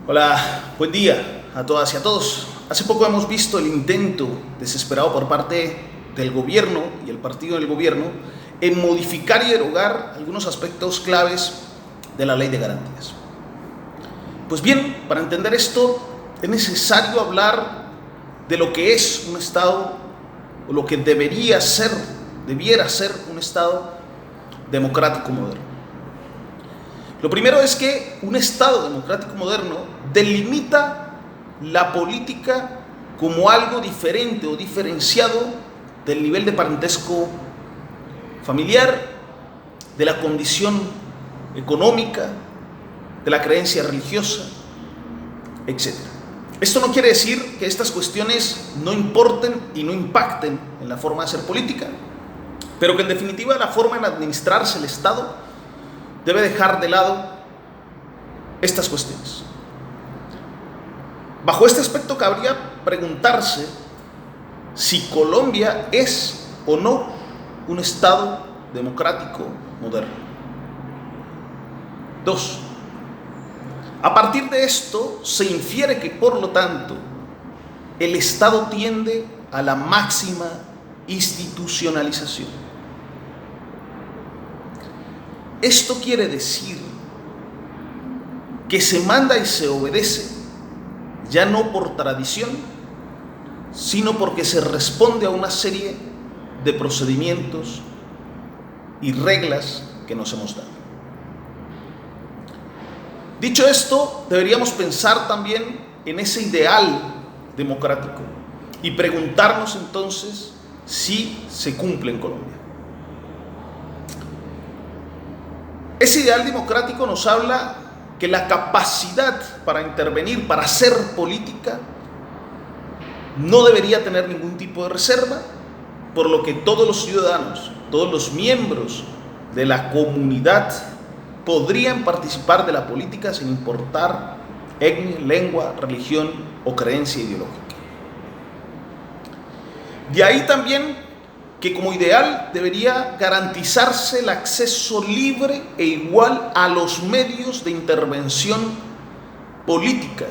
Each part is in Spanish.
Hola, buen día a todas y a todos. Hace poco hemos visto el intento desesperado por parte del gobierno y el partido del gobierno en modificar y derogar algunos aspectos claves de la ley de garantías. Pues bien, para entender esto es necesario hablar de lo que es un Estado o lo que debiera ser un Estado democrático moderno. Lo primero es que un Estado democrático moderno delimita la política como algo diferente o diferenciado del nivel de parentesco familiar, de la condición económica, de la creencia religiosa, etc. Esto no quiere decir que estas cuestiones no importen y no impacten en la forma de hacer política, pero que en definitiva la forma en administrarse el Estado debe dejar de lado estas cuestiones. Bajo este aspecto cabría preguntarse si Colombia es o no un Estado democrático moderno. 2. A partir de esto se infiere que, por lo tanto, el Estado tiende a la máxima institucionalización. Esto quiere decir que se manda y se obedece ya no por tradición, sino porque se responde a una serie de procedimientos y reglas que nos hemos dado. Dicho esto, deberíamos pensar también en ese ideal democrático y preguntarnos entonces si se cumple en Colombia. Ese ideal democrático nos habla que la capacidad para intervenir, para hacer política, no debería tener ningún tipo de reserva, por lo que todos los ciudadanos, todos los miembros de la comunidad podrían participar de la política sin importar etnia, lengua, religión o creencia ideológica. De ahí también que como ideal debería garantizarse el acceso libre e igual a los medios de intervención política,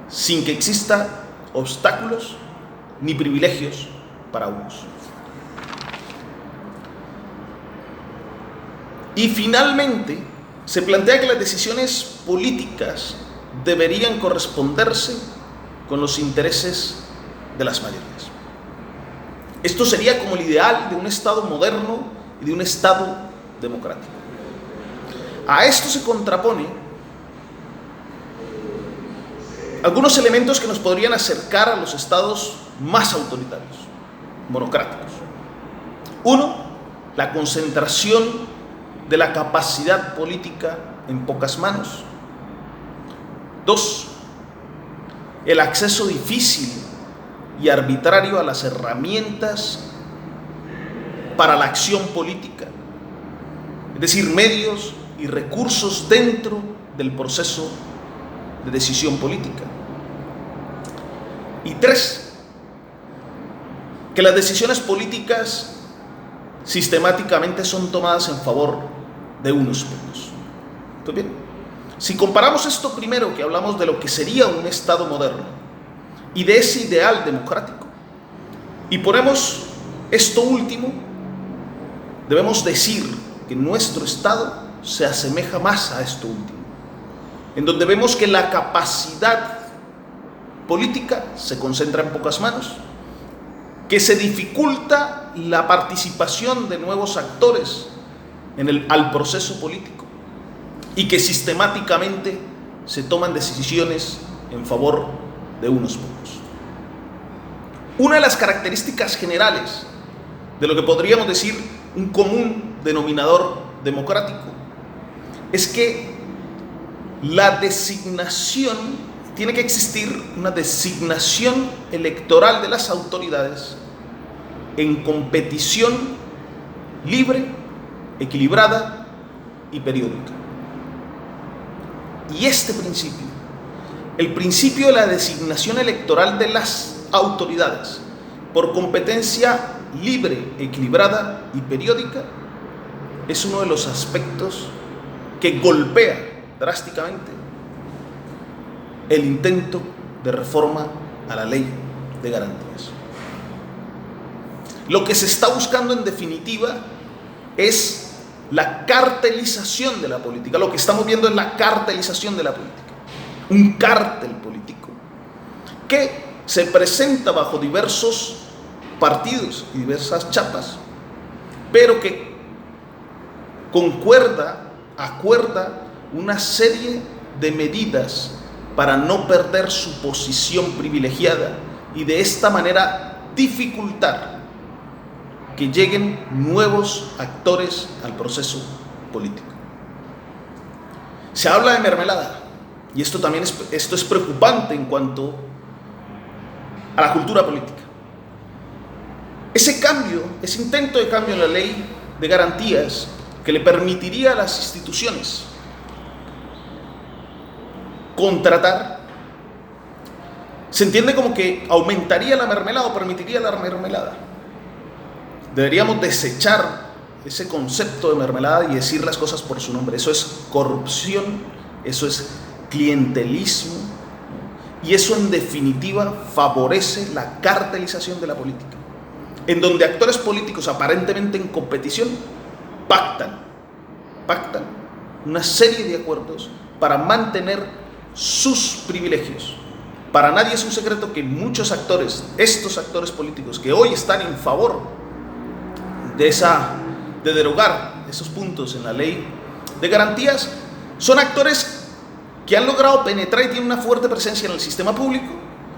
sin que exista obstáculos ni privilegios para unos. Y finalmente, se plantea que las decisiones políticas deberían corresponderse con los intereses de las mayorías. Esto sería como el ideal de un Estado moderno y de un Estado democrático. A esto se contrapone algunos elementos que nos podrían acercar a los estados más autoritarios, monocráticos. 1. La concentración de la capacidad política en pocas manos. 2. El acceso difícil y arbitrario a las herramientas para la acción política, es decir, medios y recursos dentro del proceso de decisión política. Y 3, que las decisiones políticas sistemáticamente son tomadas en favor de unos pocos. ¿Está bien? Si comparamos esto primero, que hablamos de lo que sería un Estado moderno, y de ese ideal democrático, y ponemos esto último, debemos decir que nuestro Estado se asemeja más a esto último, en donde vemos que la capacidad política se concentra en pocas manos, que se dificulta la participación de nuevos actores al proceso político y que sistemáticamente se toman decisiones en favor de unos pocos. Una de las características generales de lo que podríamos decir un común denominador democrático es que la designación, tiene que existir una designación electoral de las autoridades en competición libre, equilibrada y periódica. Y este principio, el principio de la designación electoral de las autoridades por competencia libre, equilibrada y periódica, es uno de los aspectos que golpea drásticamente el intento de reforma a la ley de garantías. Lo que se está buscando en definitiva es la cartelización de la política. Lo que estamos viendo es la cartelización de la política. Un cártel político que se presenta bajo diversos partidos y diversas chapas, pero que acuerda una serie de medidas para no perder su posición privilegiada y de esta manera dificultar que lleguen nuevos actores al proceso político. Se habla de mermelada, y esto es preocupante en cuanto a la cultura política. Ese intento de cambio en la ley de garantías que le permitiría a las instituciones contratar, se entiende como que aumentaría la mermelada o permitiría la mermelada. Deberíamos desechar ese concepto de mermelada y decir las cosas por su nombre. Eso es corrupción, eso es clientelismo, y eso en definitiva favorece la cartelización de la política, en donde actores políticos aparentemente en competición pactan una serie de acuerdos para mantener sus privilegios. Para nadie es un secreto que muchos actores, estos actores políticos que hoy están en favor de derogar esos puntos en la ley de garantías, son actores que han logrado penetrar y tienen una fuerte presencia en el sistema público,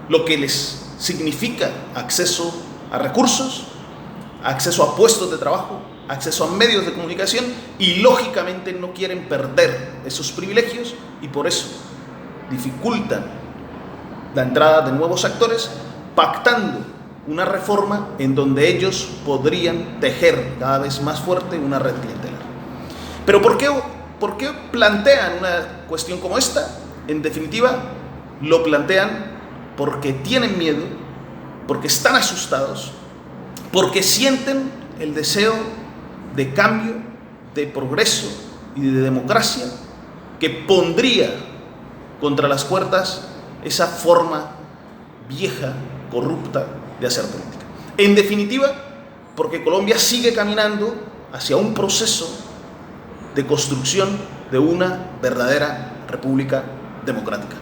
lo que les significa acceso a recursos, acceso a puestos de trabajo, acceso a medios de comunicación, y lógicamente no quieren perder esos privilegios y por eso dificultan la entrada de nuevos actores, pactando una reforma en donde ellos podrían tejer cada vez más fuerte una red clientelar. Pero ¿por qué plantean una cuestión como esta? En definitiva, lo plantean porque tienen miedo, porque están asustados, porque sienten el deseo de cambio, de progreso y de democracia que pondría contra las cuerdas esa forma vieja, corrupta de hacer política. En definitiva, porque Colombia sigue caminando hacia un proceso de construcción de una verdadera república democrática.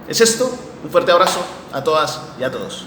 ¿Es esto? Un fuerte abrazo a todas y a todos.